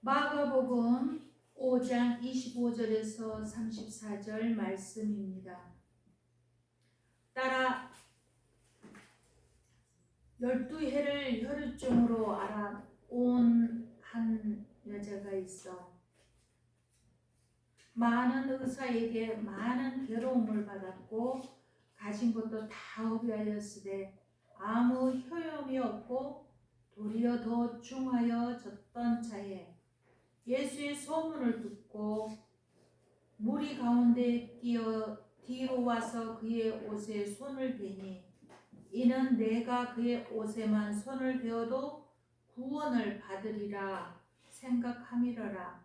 마가복음 5장 25절에서 34절 말씀입니다. 따라 12해를 혈루증으로 알아온 한 여자가 있어 많은 의사에게 많은 괴로움을 받았고 가진 것도 다 허비하였으되 아무 효용이 없고 도리어 더 중하여졌던 차에 예수의 소문을 듣고 무리 가운데 뛰어 뒤로 와서 그의 옷에 손을 대니 이는 내가 그의 옷에만 손을 대어도 구원을 받으리라 생각함이러라.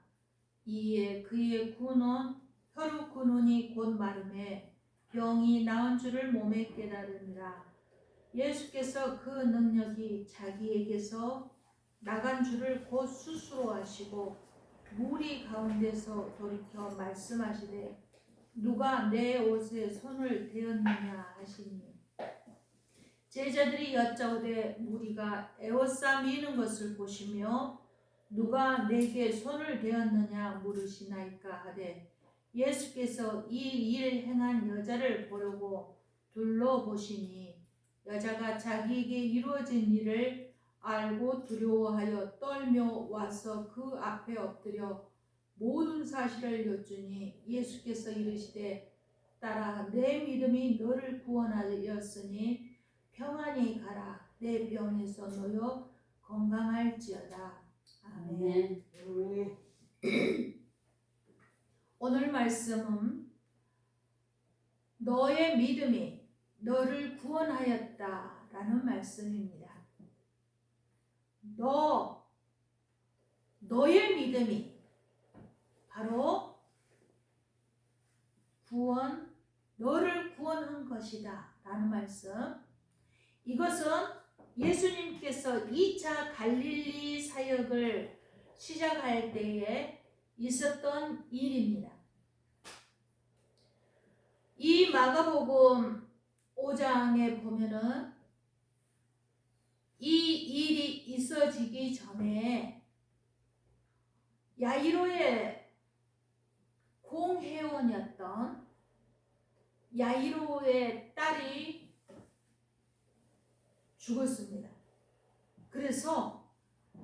이에 그의 혈육 근원이 곧 마름에 병이 나은 줄을 몸에 깨달으니라. 예수께서 그 능력이 자기에게서 나간 줄을 곧 스스로 아시고 무리 가운데서 돌이켜 말씀하시되 누가 내 옷에 손을 대었느냐 하시니 제자들이 여짜오되 무리가 에워싸 미는 것을 보시며 누가 내게 손을 대었느냐 물으시나이까 하되 예수께서 이 일을 행한 여자를 보려고 둘러보시니 여자가 자기에게 이루어진 일을 알고 두려워하여 떨며 와서 그 앞에 엎드려 모든 사실을 여쭈니 예수께서 이르시되 딸아 내 믿음이 너를 구원하였으니 평안히 가라. 내 병에서 놓여 건강할지어다. 아멘. 오늘 말씀은 너의 믿음이 너를 구원하였다라는 말씀입니다. 너의 믿음이 바로 너를 구원한 것이다 라는 말씀. 이것은 예수님께서 2차 갈릴리 사역을 시작할 때에 있었던 일입니다. 이 마가복음 5장에 보면은 이 일이 있어지기 전에 야이로의 공회원이었던 야이로의 딸이 죽었습니다. 그래서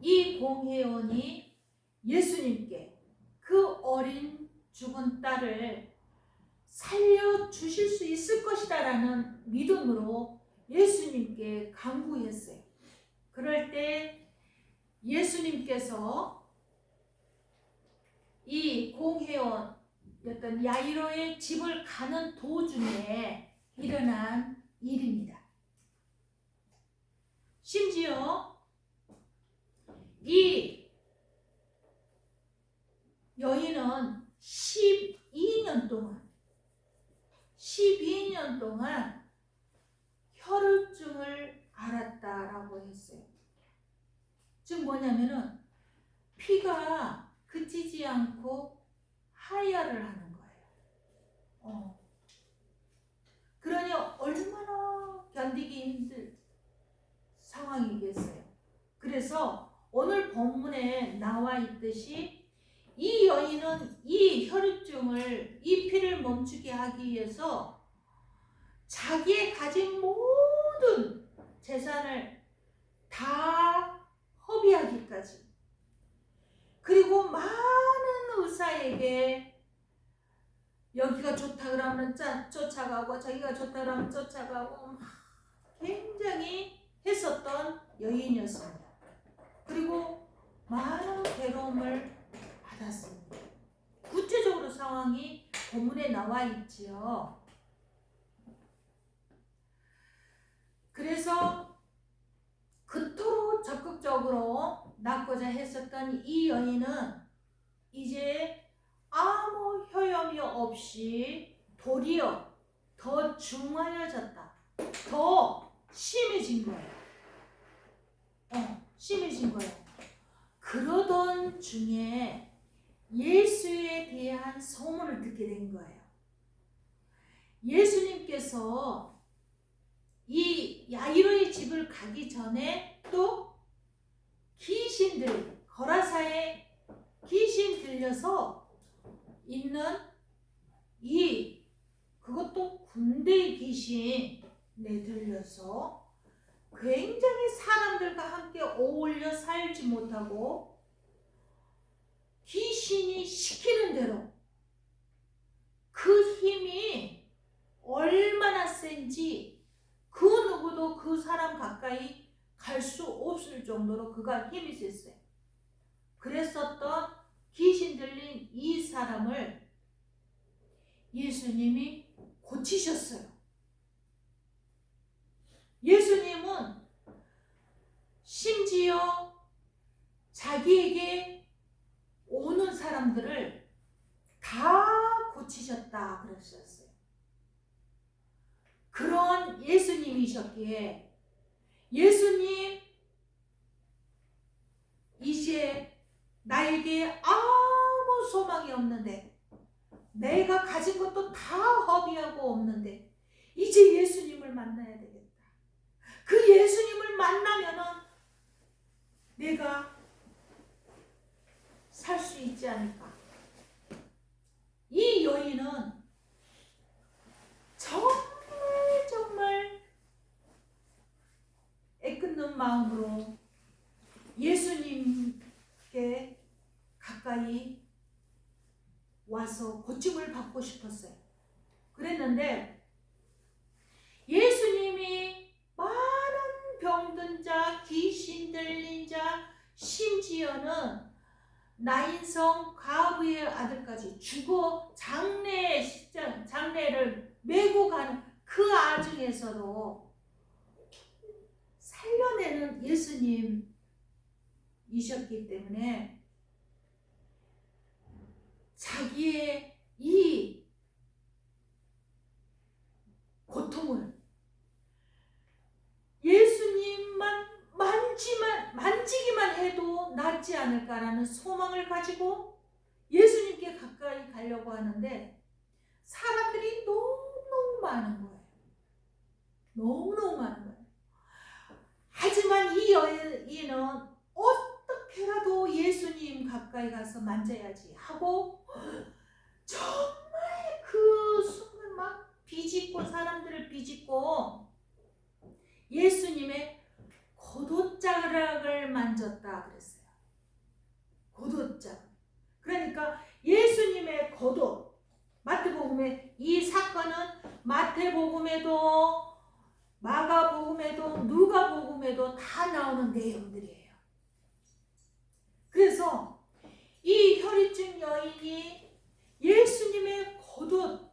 이 공회원이 예수님께 그 어린 죽은 딸을 살려주실 수 있을 것이다 라는 믿음으로 예수님께 간구했어요. 그럴 때 예수님께서 이 공회원이었던 야이로의 집을 가는 도중에 일어난 일입니다. 심지어 이 여인은 12년 동안 혈루증을 앓았다라고 했어요. 즉 뭐냐면은 피가 그치지 않고 하혈을 하는 거예요. 그러니 얼마나 견디기 힘들 상황이겠어요. 그래서 오늘 본문에 나와 있듯이 이 여인은 이 혈루증을 이 피를 멈추게 하기 위해서 자기의 가진 모든 재산을 다 허비하기까지 그리고 많은 의사에게 여기가 좋다 그러면 쫓아가고 저기가 좋다 그러면 쫓아가고 굉장히 했었던 여인이었습니다. 그리고 많은 괴로움을 받았습니다. 구체적으로 상황이 본문에 나와 있지요. 그래서 그토록 적극적으로 낫고자 했었던 이 여인은 이제 아무 효용이 없이 도리어 더 중하여졌다. 더 심해진 거예요. 심해진 거예요. 그러던 중에 예수에 대한 소문을 듣게 된 거예요. 예수님께서 이 야이로의 집을 가기 전에 또 귀신들이 거라사의 걸려서 있는 그것도 군대의 귀신에 들려서 굉장히 사람들과 함께 어울려 살지 못하고 귀신이 시키는 대로 그 힘이 얼마나 센지 그 누구도 그 사람 가까이 갈 수 없을 정도로 그가 힘이 셌어요. 그랬었던 귀신 들린 이 사람을 예수님이 고치셨어요. 예수님은 심지어 자기에게 오는 사람들을 다 고치셨다 그러셨어요. 그런 예수님이셨기에 예수님 이제 나에게 아무 소망이 없는데 내가 가진 것도 다 허비하고 없는데 이제 예수님을 만나야 되겠다. 그 예수님을 만나면은 내가 살 수 있지 않을까. 이 여인은 정말 애끓는 마음으로 예수님께 가까이 와서 고침을 받고 싶었어요. 그랬는데 예수님이 많은 병든 자, 귀신 들린 자, 심지어는 나인성 과부의 아들까지 죽어 장례를 메고 가는 그 아중에서도 살려내는 예수님이셨기 때문에 자기의 이 고통을 예수님만 만지기만 해도 낫지 않을까라는 소망을 가지고 예수님께 가까이 가려고 하는데 사람들이 너무너무 많은 거예요. 너무너무 많은 거예요. 하지만 이 여인은 어떻게라도 예수님 가까이 가서 만져야지 하고 정말 그 순간 막 사람들을 비집고 예수님의 겉옷자락을 만졌다 그랬어요. 겉옷자락. 그러니까 예수님의 겉옷. 마태복음에 이 사건은 마태복음에도 마가복음에도 누가복음에도 다 나오는 내용들이에요. 그래서 이 혈루증 여인이 예수님의 겉옷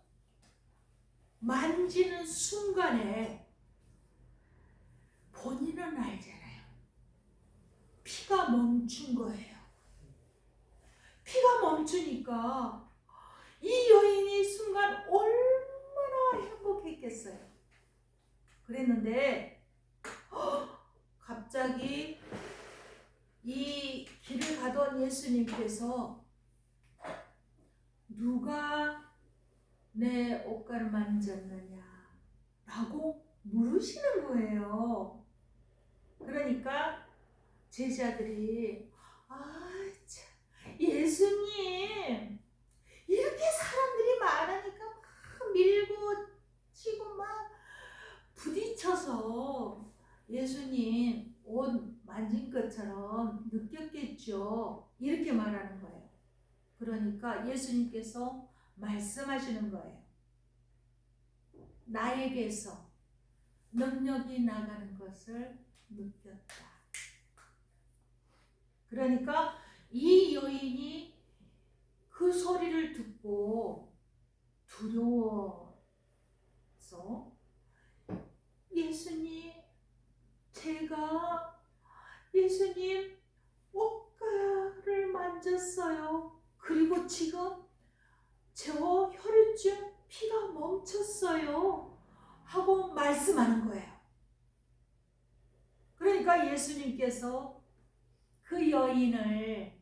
만지는 순간에 본인은 알잖아요. 피가 멈춘 거예요. 피가 멈추니까 이 여인이 순간 얼마나 행복했겠어요. 그랬는데 갑자기 이 길을 가던 예수님께서 누가 내 옷가를 만졌느냐 라고 물으시는 거예요. 그러니까 제자들이 참, 예수님 이렇게 사람들이 많으니까 막 밀고 치고 막 부딪혀서 예수님 옷 만진 것처럼 느꼈겠죠. 이렇게 말하는 거예요. 그러니까 예수님께서 말씀하시는 거예요. 나에게서 능력이 나가는 것을 느꼈다. 그러니까 이 여인이 그 소리를 듣고 두려워서 제가 예수님 옷가를 만졌어요. 그리고 지금 저 혈루증 피가 멈췄어요. 하고 말씀하는 거예요. 그러니까 예수님께서 그 여인을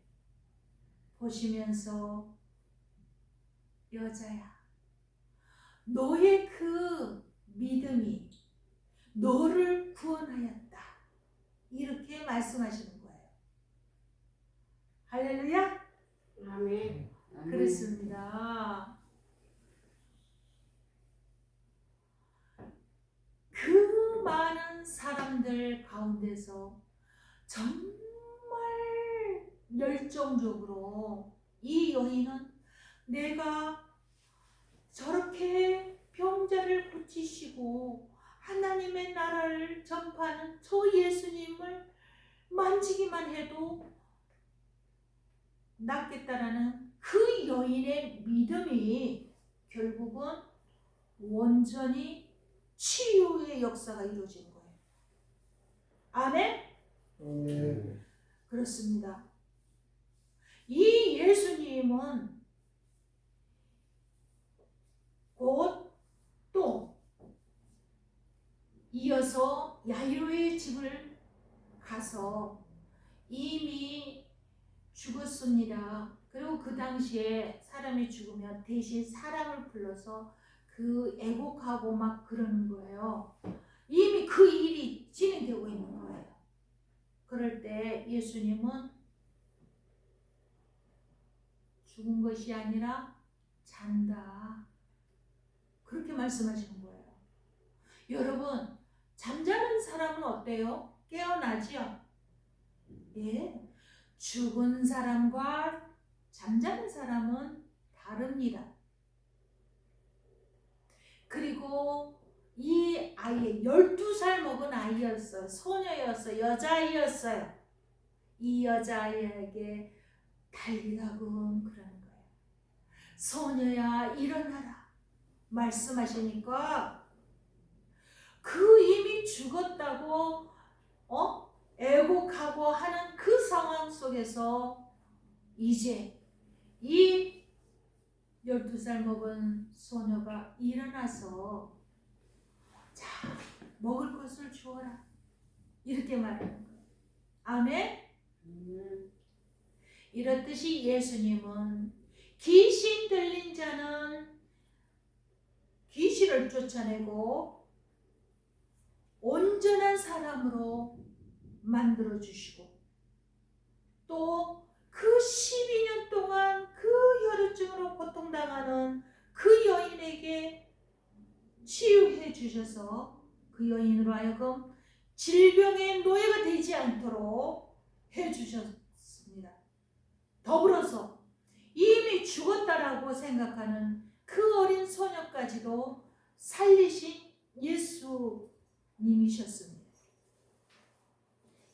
보시면서 여자야, 너의 그 믿음이 너를 구원하였다. 이렇게 말씀하시는 거예요. 할렐루야. 아멘. 그렇습니다. 그 많은 사람들 가운데서 정말 열정적으로 이 여인은 내가 저렇게 병자를 고치시고 하나님의 나라를 전파하는 저 예수님을 만지기만 해도 낫겠다라는 그 여인의 믿음이 결국은 온전히 치유의 역사가 이루어진 거예요. 아멘? 그렇습니다. 이 예수님은 곧 또 이어서 야이로의 집을 가서 이미 죽었습니다. 그리고 그 당시에 사람이 죽으면 대신 사람을 불러서 그 애곡하고 막 그러는 거예요. 이미 그 일이 진행되고 있는 거예요. 그럴 때 예수님은 죽은 것이 아니라 잔다. 그렇게 말씀하시는 거예요. 여러분, 잠자는 사람은 어때요? 깨어나지요? 예. 죽은 사람과 잠자는 사람은 다릅니다. 그리고 이 아이 12살 먹은 아이였어요. 소녀였어요. 여자아이였어요. 이 여자아이에게 달리라고 그러는 거예요. 소녀야 일어나라 말씀하시니까 그 이미 죽었다고 애곡하고 하는 그 상황 속에서 이제 이 12살 먹은 소녀가 일어나서 자, 먹을 것을 주어라 이렇게 말하는 거예요. 아멘? 이렇듯이 예수님은 귀신 들린 자는 귀신을 쫓아내고 온전한 사람으로 만들어 주시고 또 그 12년 동안 그 혈우증으로 고통당하는 그 여인에게 치유해 주셔서 그 여인으로 하여금 질병의 노예가 되지 않도록 해 주셨습니다. 더불어서 이미 죽었다라고 생각하는 그 어린 소녀까지도 살리신 예수님이셨습니다.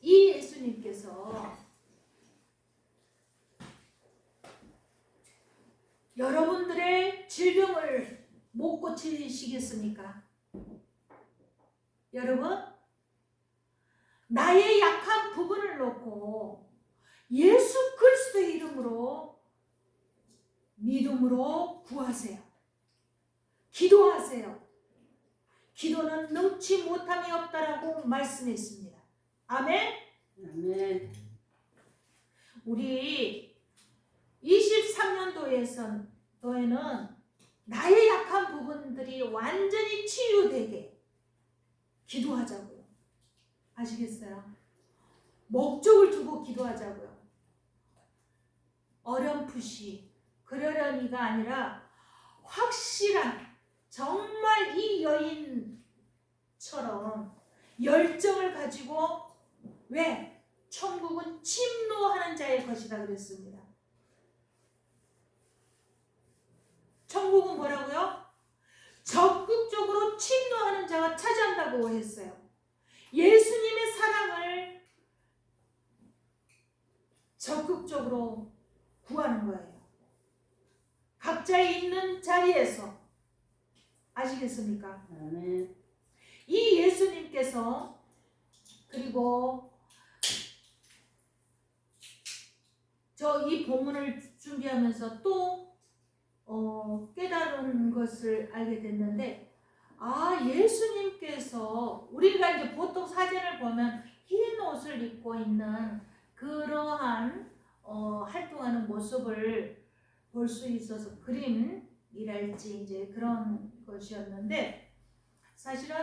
이 예수님께서 여러분들의 질병을 못 고치시겠습니까? 여러분, 나의 약한 부분을 놓고 예수 그리스도의 이름으로 믿음으로 구하세요. 기도하세요. 기도는 능치 못함이 없다라고 말씀했습니다. 아멘? 아멘. 우리 23년도에는 나의 약한 부분들이 완전히 치유되게 기도하자고요. 아시겠어요? 목적을 두고 기도하자고요. 어렴풋이 그러려니가 아니라 확실한 정말 이 여인처럼 열정을 가지고 왜? 천국은 침노하는 자의 것이다 그랬습니다. 천국은 뭐라고요? 적극적으로 침노하는 자가 차지한다고 했어요. 예수님의 사랑을 적극적으로 구하는 거예요. 각자의 있는 자리에서. 아시겠습니까? 아멘. 이 예수님께서 그리고 저 이 본문을 준비하면서 또 깨달은 것을 알게 됐는데 예수님께서 우리가 이제 보통 사진을 보면 흰 옷을 입고 있는 그러한 활동하는 모습을 볼 수 있어서 그림이랄지 이제 그런 것이었는데 사실은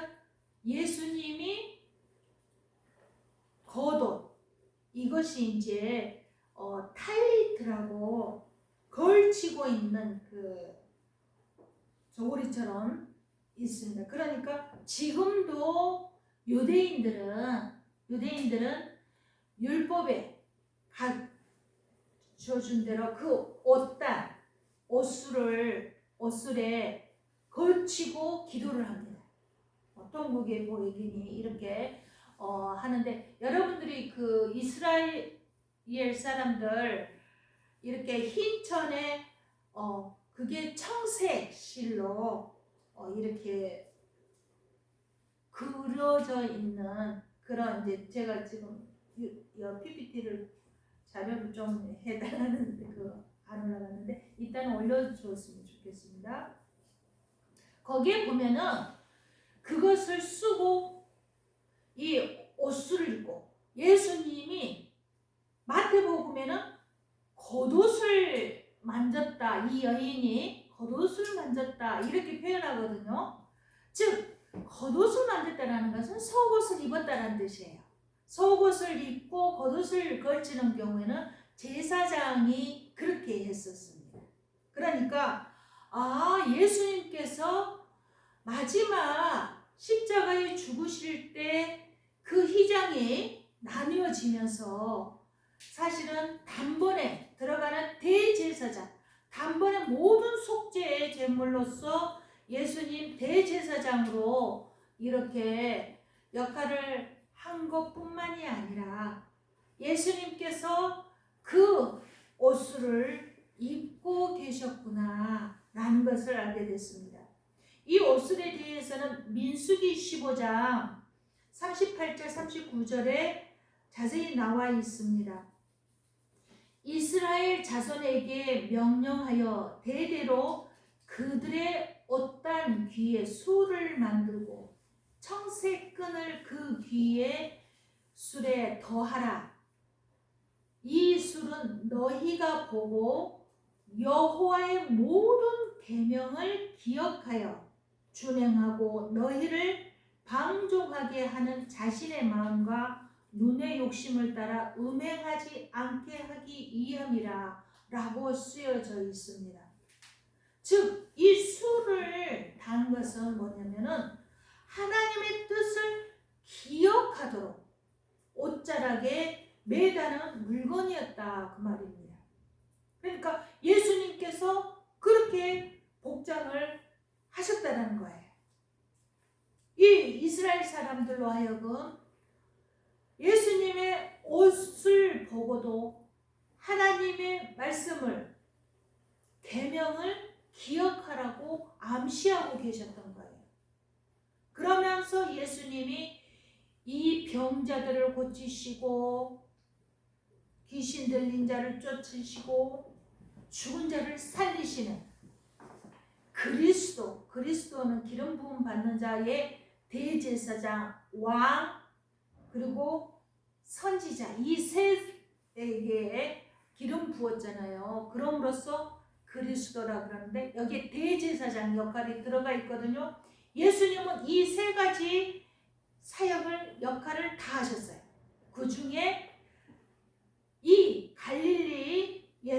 예수님이 겉옷 이것이 이제 탈리트라고 걸치고 있는 그 저고리처럼 있습니다. 그러니까 지금도 유대인들은 율법에 갖춰준 대로 그 옷술에 걸치고 기도를 합니다. 통곡의 보이기니 이렇게 하는데, 여러분들이 그 이스라엘 사람들 이렇게 흰 천에 그게 청색 실로 이렇게 그려져 있는 그런, 이제 제가 지금 PPT를 자료를 좀 해달라는데 안 올라가는데 일단 올려주었으면 좋겠습니다. 거기에 보면은 그것을 쓰고 이 옷을 입고, 예수님이 마태복음에는 겉옷을 만졌다, 이 여인이 겉옷을 만졌다 이렇게 표현하거든요. 즉 겉옷을 만졌다라는 것은 속옷을 입었다는 뜻이에요. 속옷을 입고 겉옷을 걸치는 경우에는 제사장이 그렇게 했었습니다. 그러니까 예수님께서 마지막 십자가에 죽으실 때 그 휘장이 나뉘어지면서 사실은 단번에 들어가는 대제사장, 단번에 모든 속죄의 제물로서 예수님 대제사장으로 이렇게 역할을 한 것뿐만이 아니라 예수님께서 그 옷을 입고 계셨구나 라는 것을 알게 됐습니다. 이 옷술에 대해서는 민수기 15장 38절 39절에 자세히 나와 있습니다. 이스라엘 자손에게 명령하여 대대로 그들의 옷단 귀에 술을 만들고 청색 끈을 그 귀에 술에 더하라. 이 술은 너희가 보고 여호와의 모든 계명을 기억하여 준행하고 너희를 방종하게 하는 자신의 마음과 눈의 욕심을 따라 음행하지 않게 하기 위함이라 라고 쓰여져 있습니다. 즉 이 술을 단 것은 뭐냐면은 하나님의 뜻을 기억하도록 옷자락에 매다는 물건이었다 그 말입니다. 그러니까 예수님께서 그렇게 복장을 하셨다는 거예요. 이 이스라엘 사람들로 하여금 예수님의 옷을 보고도 하나님의 말씀을, 계명을 기억하라고 암시하고 계셨던 거예요. 그러면서 예수님이 이 병자들을 고치시고 귀신 들린 자를 쫓으시고 죽은 자를 살리시는 그리스도는 기름 부음 받는 자의 대제사장, 왕, 그리고 선지자, 이 세에게 기름 부었잖아요. 그럼으로써 그리스도라 그러는데 여기에 대제사장 역할이 들어가 있거든요. 예수님은 이 세 가지 사역을, 역할을 다 하셨어요. 그 중에 이 갈릴리에서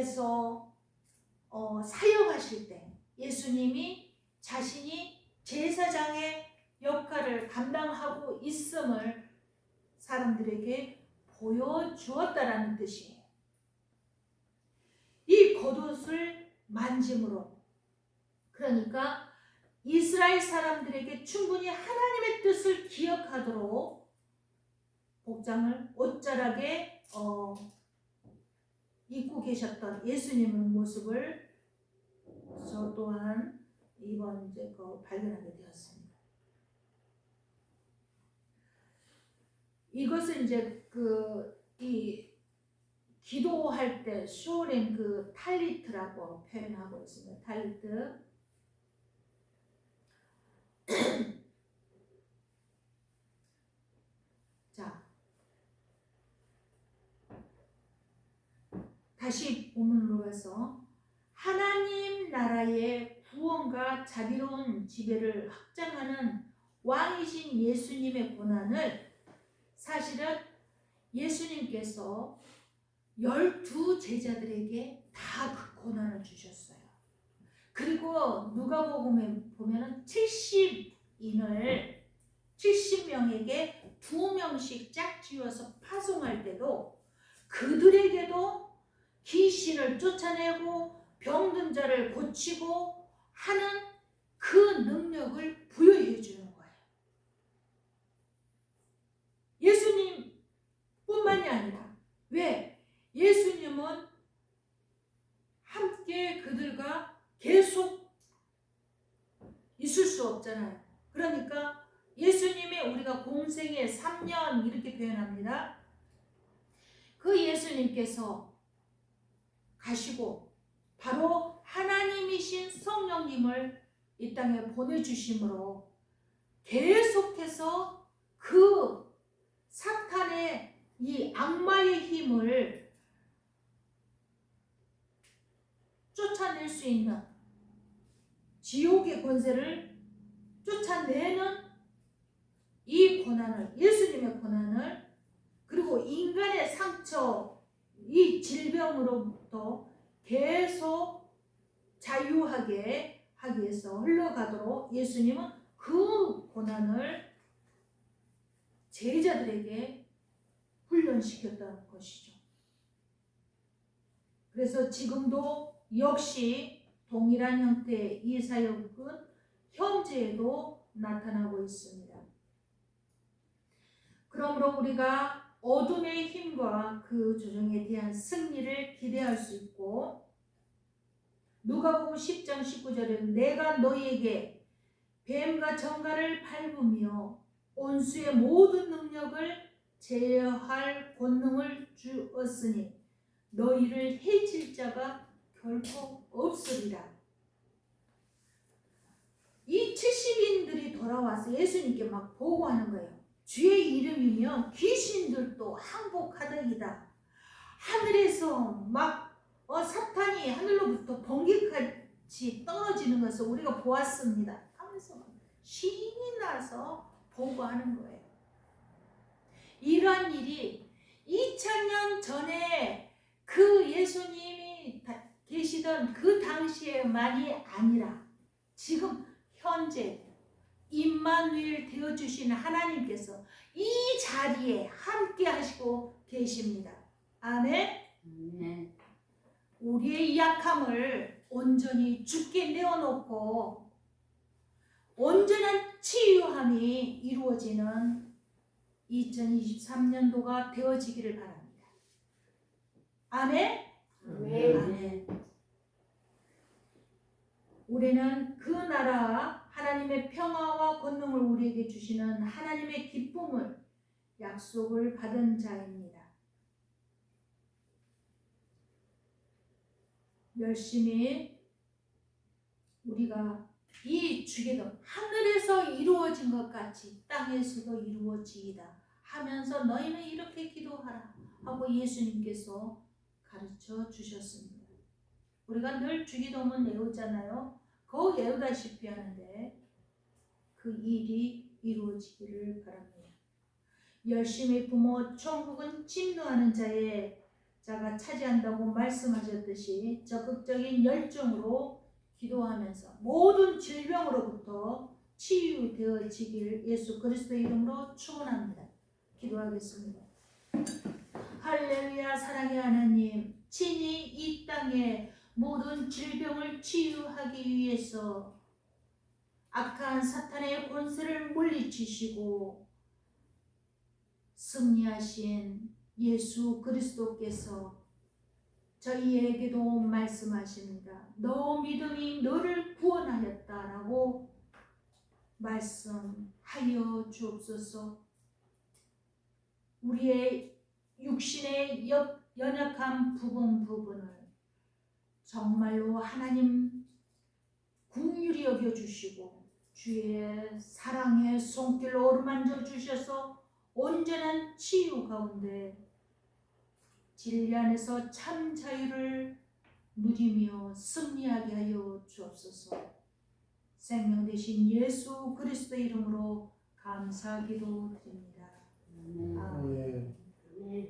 사역하실 때 예수님이 자신이 제사장의 역할을 감당하고 있음을 사람들에게 보여주었다라는 뜻이에요. 이 겉옷을 만짐으로, 그러니까 이스라엘 사람들에게 충분히 하나님의 뜻을 기억하도록 복장을 옷자락에 입고 계셨던 예수님의 모습을 저 또한 이번 이제 발견하게 되었습니다. 이것은 이제 이 기도할 때 슈오린 그 탈리트라고 표현하고 있습니다. 탈리트. 자, 다시 본문으로 가서 하나님 나라의 구원과 자비로운 지배를 확장하는 왕이신 예수님의 고난을 사실은 예수님께서 12 제자들에게 다 그 고난을 주셨어요. 그리고 누가복음에 보면은 70명에게 2명씩 짝지어서 파송할 때도 그들에게도 귀신을 쫓아내고 병든 자를 고치고 하는 그 능력을 부여해 주는 거예요. 예수님뿐만이 아니라, 왜? 예수님은 함께 그들과 계속 있을 수 없잖아요. 그러니까 예수님의 우리가 공생애 3년 이렇게 표현합니다. 그 예수님께서 가시고 바로 하나님이신 성령님을 이 땅에 보내주심으로 계속해서 그 사탄의 이 악마의 힘을 쫓아낼 수 있는, 지옥의 권세를 쫓아내는 이 고난을, 예수님의 고난을, 그리고 인간의 상처, 이 질병으로부터 계속 자유하게 하기 위해서 흘러가도록 예수님은 그 고난을 제자들에게 훈련시켰다는 것이죠. 그래서 지금도 역시 동일한 형태의 이 사역은 현재에도 나타나고 있습니다. 그러므로 우리가 어둠의 힘과 그 조정에 대한 승리를 기대할 수 있고, 누가복음 10장 19절에 내가 너희에게 뱀과 정갈을 밟으며 온수의 모든 능력을 제어할 권능을 주었으니 너희를 해칠 자가 결코 없으리라. 이 70인들이 돌아와서 예수님께 막 보고하는 거예요. 주의 이름이면 귀신들도 항복하더이다. 하늘에서 막 사탄이 하늘로부터 번개같이 떨어지는 것을 우리가 보았습니다 하면서 신이 나서 보고하는 거예요. 이러한 일이 2000년 전에 그 예수님이 계시던 그 당시에만이 아니라 지금 현재 임마누엘 되어주신 하나님께서 이 자리에 함께 하시고 계십니다. 아멘. 우리의 약함을 온전히 주께 내어놓고 온전한 치유함이 이루어지는 2023년도가 되어지기를 바랍니다. 아멘. 아멘. 우리는 그 나라 하나님의 평화와 권능을 우리에게 주시는 하나님의 기쁨을 약속을 받은 자입니다. 열심히 우리가 이 주기도 하늘에서 이루어진 것 같이 땅에서도 이루어지이다 하면서 너희는 이렇게 기도하라 하고 예수님께서 가르쳐 주셨습니다. 우리가 늘 주기도문 외우잖아요. 그 외우다시피 하는데 그 일이 이루어지기를 바랍니다. 열심히 부모 천국은 침노하는 자가 차지한다고 말씀하셨듯이 적극적인 열정으로 기도하면서 모든 질병으로부터 치유되어지길 예수 그리스도의 이름으로 축원합니다. 기도하겠습니다. 할렐루야. 사랑의 하나님, 친히 이 땅에 모든 질병을 치유하기 위해서 악한 사탄의 권세를 물리치시고 승리하신 예수 그리스도께서 저희에게도 말씀하십니다. 너 믿음이 너를 구원하였다라고 말씀하여 주옵소서. 우리의 육신의 연약한 부분을 정말로 하나님 긍휼히 여겨주시고 주의 사랑의 손길로 어루만져 주셔서 온전한 치유 가운데 진리 안에서 참 자유를 누리며 승리하게 하여 주옵소서. 생명 되신 예수 그리스도 이름으로 감사기도 드립니다. 아멘.